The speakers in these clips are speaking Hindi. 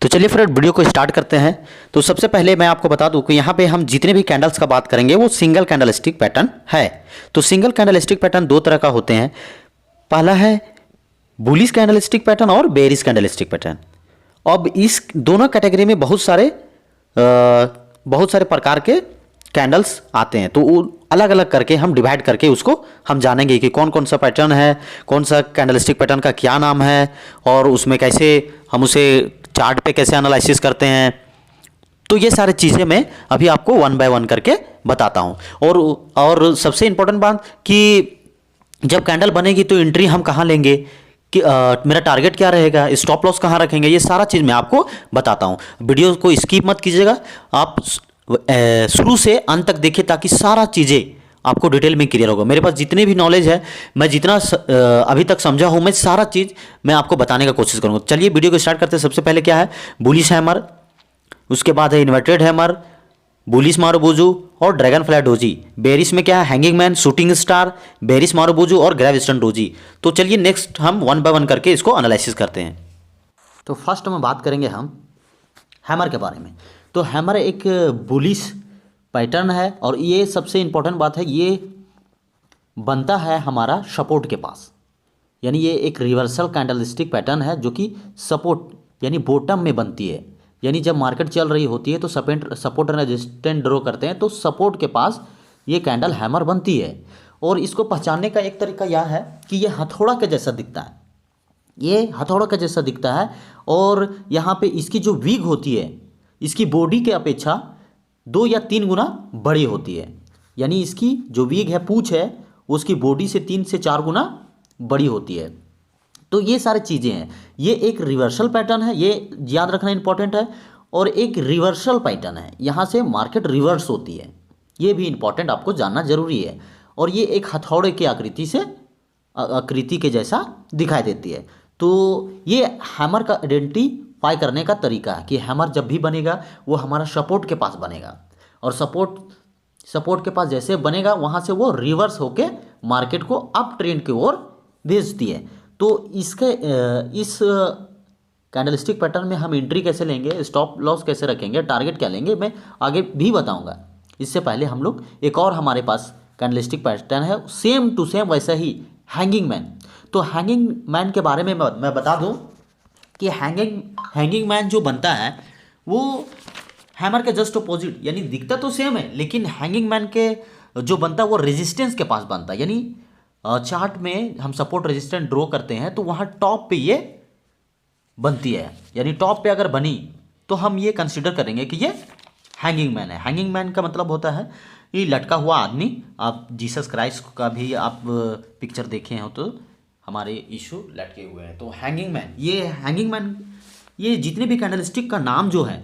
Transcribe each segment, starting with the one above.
तो चलिए फिर वीडियो को स्टार्ट करते हैं। तो सबसे पहले मैं आपको बता दूं कि यहाँ पे हम जितने भी कैंडल्स का बात करेंगे वो सिंगल कैंडल स्टिक पैटर्न है। तो सिंगल कैंडल स्टिक पैटर्न दो तरह का होते हैं। पहला है बुलिश कैंडल स्टिक पैटर्न और बेरिश कैंडल स्टिक पैटर्न। अब इस दोनों कैटेगरी में बहुत सारे प्रकार के कैंडल्स आते हैं। तो वो अलग अलग करके हम डिवाइड करके उसको हम जानेंगे कि कौन कौन सा पैटर्न है, कौन सा कैंडल स्टिक पैटर्न का क्या नाम है और उसमें कैसे हम उसे चार्ट पे कैसे एनालिसिस करते हैं। तो ये सारी चीज़ें मैं अभी आपको वन बाय वन करके बताता हूँ। और सबसे इम्पोर्टेंट बात कि जब कैंडल बनेगी तो एंट्री हम कहाँ लेंगे, कि मेरा टारगेट क्या रहेगा, स्टॉप लॉस कहाँ रखेंगे, ये सारा चीज़ मैं आपको बताता हूँ। वीडियो को स्किप मत कीजिएगा, आप शुरू से अंत तक देखिए ताकि सारा चीज़ें आपको डिटेल में क्लियर होगा। मेरे पास जितने भी नॉलेज है, मैं जितना अभी तक समझा हूँ, मैं सारा चीज़ मैं आपको बताने का कोशिश करूँगा। चलिए वीडियो को स्टार्ट करते हैं। सबसे पहले क्या है, बुलिश हैमर, उसके बाद है इन्वर्टेड हैमर, बुलिश मारुबुजू और ड्रैगन फ्लाई डोजी। बेरिश में क्या है, hanging man, shooting star, bearish marubozu और ग्रेविस्टन डोजी। तो चलिए नेक्स्ट हम वन बाय वन करके इसको एनालिसिस करते हैं। तो फर्स्ट में बात करेंगे हम हैमर के बारे में। तो हैमर एक बुलिश पैटर्न है और ये सबसे इम्पोर्टेंट बात है, ये बनता है हमारा सपोर्ट के पास। यानी ये एक रिवर्सल कैंडलस्टिक पैटर्न है जो कि सपोर्ट यानी बॉटम में बनती है। यानी जब मार्केट चल रही होती है तो सपोर्ट एंड रेजिस्टेंस ड्रॉ करते हैं, तो सपोर्ट के पास ये कैंडल हैमर बनती है। और इसको पहचानने का एक तरीका यह है कि ये हथौड़ा के जैसा दिखता है, ये हथौड़ा के जैसा दिखता है। और यहाँ पे इसकी जो विग होती है, इसकी बॉडी के अपेक्षा 2 या 3 गुना बड़ी होती है। यानी इसकी जो विग है, पूंछ है, उसकी बॉडी से 3 से 4 गुना बड़ी होती है। तो ये सारी चीज़ें हैं। ये एक रिवर्सल पैटर्न है, ये याद रखना इंपॉर्टेंट है। और एक रिवर्सल पैटर्न है, यहाँ से मार्केट रिवर्स होती है, ये भी इंपॉर्टेंट आपको जानना जरूरी है। और ये एक हथौड़े की आकृति के जैसा दिखाई देती है। तो ये हैमर का आइडेंटिफाई करने का तरीका है कि हैमर जब भी बनेगा वो हमारा सपोर्ट के पास बनेगा, और सपोर्ट के पास जैसे बनेगा वहाँ से वो रिवर्स होके मार्केट को अप ट्रेंड की ओर भेजती है। तो इस कैंडलस्टिक पैटर्न में हम एंट्री कैसे लेंगे, स्टॉप लॉस कैसे रखेंगे, टारगेट क्या लेंगे, मैं आगे भी बताऊंगा। इससे पहले हम लोग एक और हमारे पास कैंडलस्टिक पैटर्न है, सेम टू सेम वैसा ही, हैंगिंग मैन। तो हैंगिंग मैन के बारे में मैं बता दूं कि हैंगिंग मैन जो बनता है वो हैमर के जस्ट अपोजिट, यानी दिखता तो सेम है, लेकिन हैंगिंग मैन के जो बनता है वो रेजिस्टेंस के पास बनता है। यानी चार्ट में हम सपोर्ट रेजिस्टेंस ड्रॉ करते हैं तो वहाँ टॉप पे ये बनती है। यानी टॉप पे अगर बनी तो हम ये कंसीडर करेंगे कि ये हैंगिंग मैन है। हैंगिंग मैन का मतलब होता है ये लटका हुआ आदमी। आप जीसस क्राइस्ट का भी आप पिक्चर देखे हो तो हमारे यीशु लटके हुए हैं। तो हैंगिंग मैन, ये जितने भी कैंडलस्टिक का नाम जो है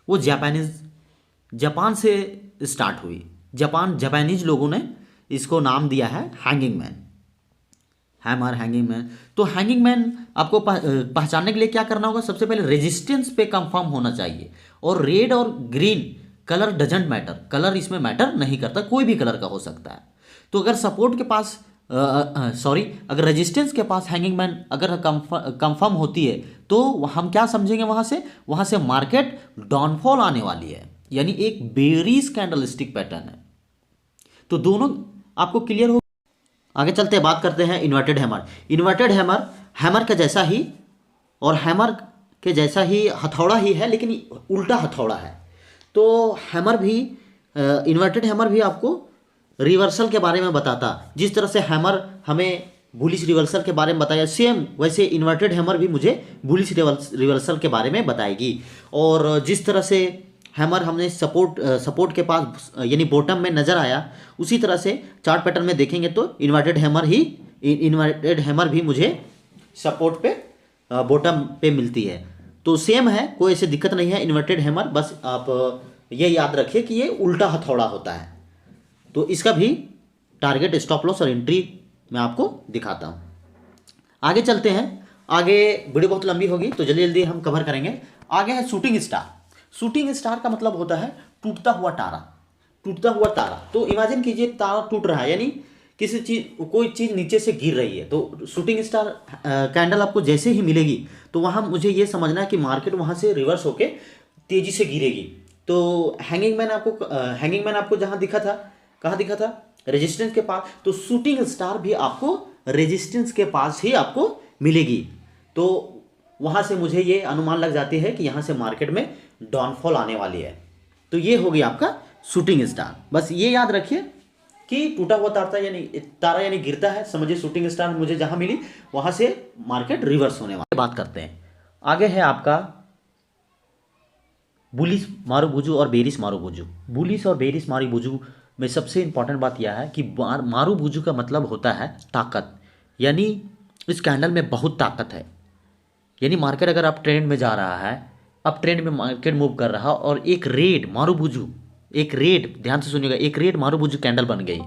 वो जापान से स्टार्ट हुई। जापानीज लोगों ने इसको नाम दिया है hanging man, hammer hanging man. तो हैंगिंग मैन आपको पहचानने के लिए क्या करना होगा, सबसे पहले रेजिस्टेंस पे कंफर्म होना चाहिए। और रेड और green colour doesn't matter, colour इसमें मैटर नहीं करता, कोई भी कलर का हो सकता है। तो अगर सपोर्ट के पास अगर रेजिस्टेंस के पास हैंगिंग मैन अगर कंफर्म होती है तो हम क्या समझेंगे, वहाँ से मार्केट डाउनफॉल आने वाली है, यानी एक बेरिश कैंडलस्टिक पैटर्न है। तो दोनों आपको क्लियर हो। आगे चलते हैं, बात करते हैं इन्वर्टेड हैमर। हैमर के जैसा ही और हैमर के जैसा ही हथौड़ा ही है, लेकिन उल्टा हथौड़ा है। तो हैमर भी, इन्वर्टेड हैमर भी आपको रिवर्सल के बारे में बताता। जिस तरह से हैमर हमें बुलिश रिवर्सल के बारे में बताया, सेम वैसे इन्वर्टेड हैमर भी मुझे बुलिश रिवर्सल के बारे में बताएगी। और जिस तरह से हैमर हमने सपोर्ट के पास यानी बॉटम में नज़र आया, उसी तरह से चार्ट पैटर्न में देखेंगे तो इन्वर्टेड हैमर भी मुझे सपोर्ट पे बॉटम पे मिलती है। तो सेम है, कोई ऐसी दिक्कत नहीं है। इन्वर्टेड हैमर, बस आप ये याद रखिए कि ये उल्टा हथौड़ा होता है। तो इसका भी टारगेट, स्टॉप लॉस और एंट्री मैं आपको दिखाता हूँ। आगे चलते हैं, आगे वीडियो बहुत लंबी होगी तो जल्दी जल्दी हम कवर करेंगे। आगे है शूटिंग स्टार का मतलब होता है टूटता हुआ तारा। तो इमेजिन कीजिए तारा टूट रहा है, यानी किसी चीज़ कोई चीज़ नीचे से गिर रही है तो शूटिंग स्टार कैंडल आपको जैसे ही मिलेगी तो वहाँ मुझे ये समझना है कि मार्केट वहाँ से रिवर्स होके तेज़ी से गिरेगी। तो हैंगिंग मैन आपको जहाँ दिखा था, कहाँ दिखा था, रेजिस्टेंस के पास, तो शूटिंग स्टार भी आपको रेजिस्टेंस के पास ही आपको मिलेगी। तो वहाँ से मुझे ये अनुमान लग जाती है कि यहाँ से मार्केट में डाउनफॉल आने वाली है। तो ये हो गया आपका शूटिंग स्टार। बस ये याद रखिए कि टूटा हुआ तारा यानी गिरता है, समझिए शूटिंग स्टार मुझे जहाँ मिली वहाँ से मार्केट रिवर्स होने वाली। बात करते हैं आगे है आपका बुलिश मारुबुजु और बेरिश मारुबुजु। बुलिश और बेरिश मारुबुजु में सबसे इंपॉर्टेंट बात यह है कि मारुबुजु का मतलब होता है ताकत, यानी इस कैंडल में बहुत ताकत है। यानी मार्केट अगर आप ट्रेंड में जा रहा है, अब ट्रेंड में मार्केट मूव कर रहा और एक रेड मारुबुजु, एक रेड, ध्यान से सुनिएगा, एक रेड मारुबुजु कैंडल बन गई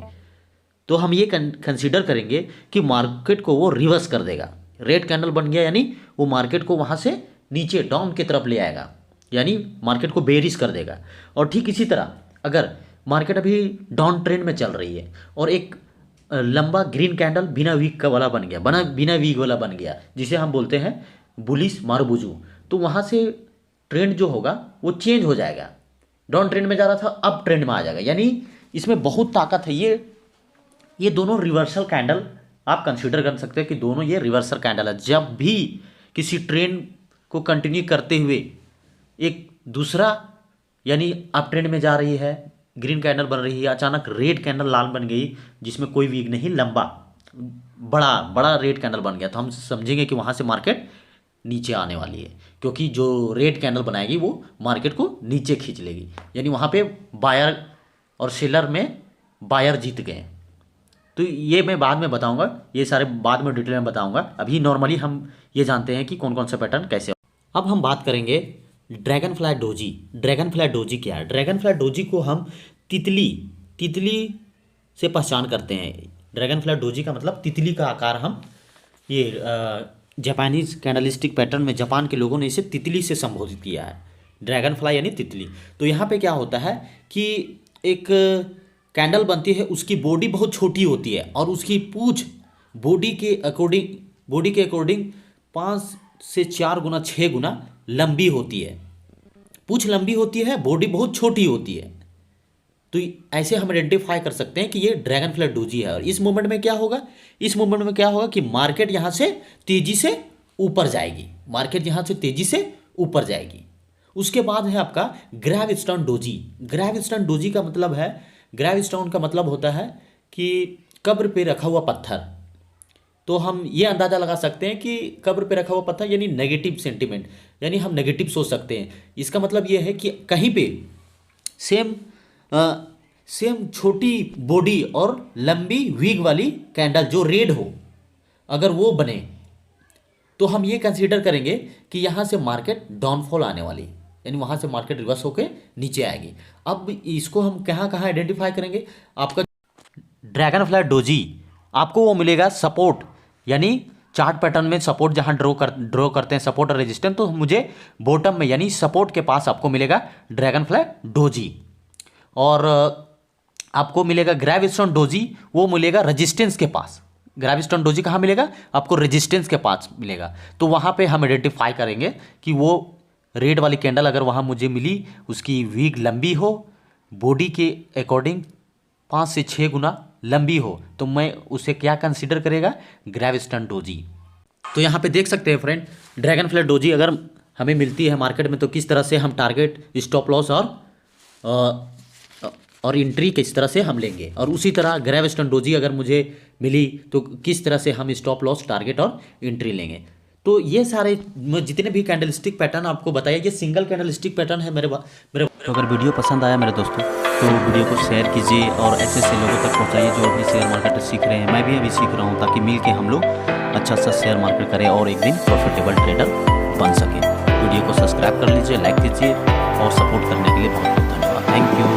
तो हम ये कंसीडर करेंगे कि मार्केट को वो रिवर्स कर देगा। रेड कैंडल बन गया यानी वो मार्केट को वहाँ से नीचे डाउन की तरफ ले आएगा, यानी मार्केट को बेरिश कर देगा। और ठीक इसी तरह अगर मार्केट अभी डाउन ट्रेंड में चल रही है और एक लंबा ग्रीन कैंडल बिना वीक का वाला बन गया, बिना वीक वाला बन गया, जिसे हम बोलते हैं बुलिश मारुबुजु, तो वहाँ से ट्रेंड जो होगा वो चेंज हो जाएगा। डाउन ट्रेंड में जा रहा था अब ट्रेंड में आ जाएगा, यानी इसमें बहुत ताकत है। ये दोनों रिवर्सल कैंडल आप कंसीडर कर सकते हैं कि दोनों ये रिवर्सल कैंडल है। जब भी किसी ट्रेंड को कंटिन्यू करते हुए एक दूसरा, यानी अप ट्रेंड में जा रही है, ग्रीन कैंडल बन रही है, अचानक रेड कैंडल लाल बन गई जिसमें कोई वीक नहीं, लंबा बड़ा रेड कैंडल बन गया, तो हम समझेंगे कि वहाँ से मार्केट नीचे आने वाली है, क्योंकि जो रेड कैंडल बनाएगी वो मार्केट को नीचे खींच लेगी। यानी वहाँ पे बायर और सेलर में बायर जीत गए। तो ये मैं बाद में बताऊंगा, ये सारे बाद में डिटेल में बताऊंगा। अभी नॉर्मली हम ये जानते हैं कि कौन कौन सा पैटर्न कैसे हो। अब हम बात करेंगे dragon fly doji. Dragon fly doji क्या है? ड्रैगन फ्लाई डोजी को हम तितली से पहचान करते हैं। ड्रैगन फ्लाई डोजी का मतलब तितली का आकार। हम ये जापानीज कैंडलिस्टिक पैटर्न में जापान के लोगों ने इसे तितली से संबोधित किया है। ड्रैगन फ्लाई यानी तितली। तो यहाँ पे क्या होता है कि एक कैंडल बनती है, उसकी बॉडी बहुत छोटी होती है और उसकी पूंछ बॉडी के अकॉर्डिंग 5 से 4 गुना 6 गुना लंबी होती है। पूंछ लंबी होती है, बॉडी बहुत छोटी होती है। तो ऐसे हम आइडेंटिफाई कर सकते हैं कि ये ड्रैगन फ्लाई डोजी है। और इस मूवमेंट में क्या होगा? इस मूवमेंट में क्या होगा कि मार्केट यहाँ से तेजी से ऊपर जाएगी। मार्केट यहाँ से तेजी से ऊपर जाएगी। उसके बाद है आपका ग्रेवस्टोन डोजी। ग्रेवस्टोन डोजी का मतलब है, ग्रेवस्टोन का मतलब होता है कि कब्र पे रखा हुआ पत्थर। तो हम ये अंदाज़ा लगा सकते हैं कि कब्र पे रखा हुआ पत्थर यानी नेगेटिव सेंटिमेंट, यानी हम नेगेटिव सोच सकते हैं। इसका मतलब ये है कि कहीं पे सेम छोटी बॉडी और लंबी वीग वाली कैंडल जो रेड हो, अगर वो बने तो हम ये कंसीडर करेंगे कि यहाँ से मार्केट डाउनफॉल आने वाली, यानी वहाँ से मार्केट रिवर्स होकर नीचे आएगी। अब इसको हम कहाँ कहाँ आइडेंटिफाई करेंगे? आपका ड्रैगन फ्लाई डोजी आपको वो मिलेगा सपोर्ट, यानी चार्ट पैटर्न में सपोर्ट जहाँ ड्रॉ करते हैं सपोर्ट और रेजिस्टेंस, तो मुझे बॉटम में यानी सपोर्ट के पास आपको मिलेगा ड्रैगन फ्लाई डोजी। और आपको मिलेगा ग्रेवस्टोन डोजी, वो मिलेगा रेजिस्टेंस के पास। ग्रेवस्टोन डोजी कहाँ मिलेगा? आपको रेजिस्टेंस के पास मिलेगा। तो वहाँ पे हम आइडेंटिफाई करेंगे कि वो रेड वाली कैंडल अगर वहाँ मुझे मिली, उसकी वीक लंबी हो, बॉडी के अकॉर्डिंग 5 से 6 गुना लंबी हो, तो मैं उसे क्या कंसीडर करेगा? Gravestone doji. तो यहाँ पे देख सकते हैं फ्रेंड, ड्रैगन फ्लाई डोजी अगर हमें मिलती है मार्केट में तो किस तरह से हम टारगेट, स्टॉप लॉस और एंट्री किस तरह से हम लेंगे। और उसी तरह ग्रेवस्टोन डोजी अगर मुझे मिली तो किस तरह से हम स्टॉप लॉस, टारगेट और एंट्री लेंगे। तो ये सारे जितने भी कैंडलस्टिक पैटर्न आपको बताया, ये सिंगल कैंडलस्टिक पैटर्न है मेरे तो अगर वीडियो पसंद आया मेरे दोस्तों तो वीडियो को शेयर कीजिए और ऐसे लोगों तक पहुंचाइए जो अभी शेयर मार्केट सीख रहे हैं। मैं भी अभी सीख रहा हूं, ताकि मिल के हम लोग अच्छा सा शेयर मार्केट करें और एक दिन प्रॉफिटेबल ट्रेडर बन सके। वीडियो को सब्सक्राइब कर लीजिए, लाइक कीजिए और सपोर्ट करने के लिए बहुत बहुत धन्यवाद। Thank you.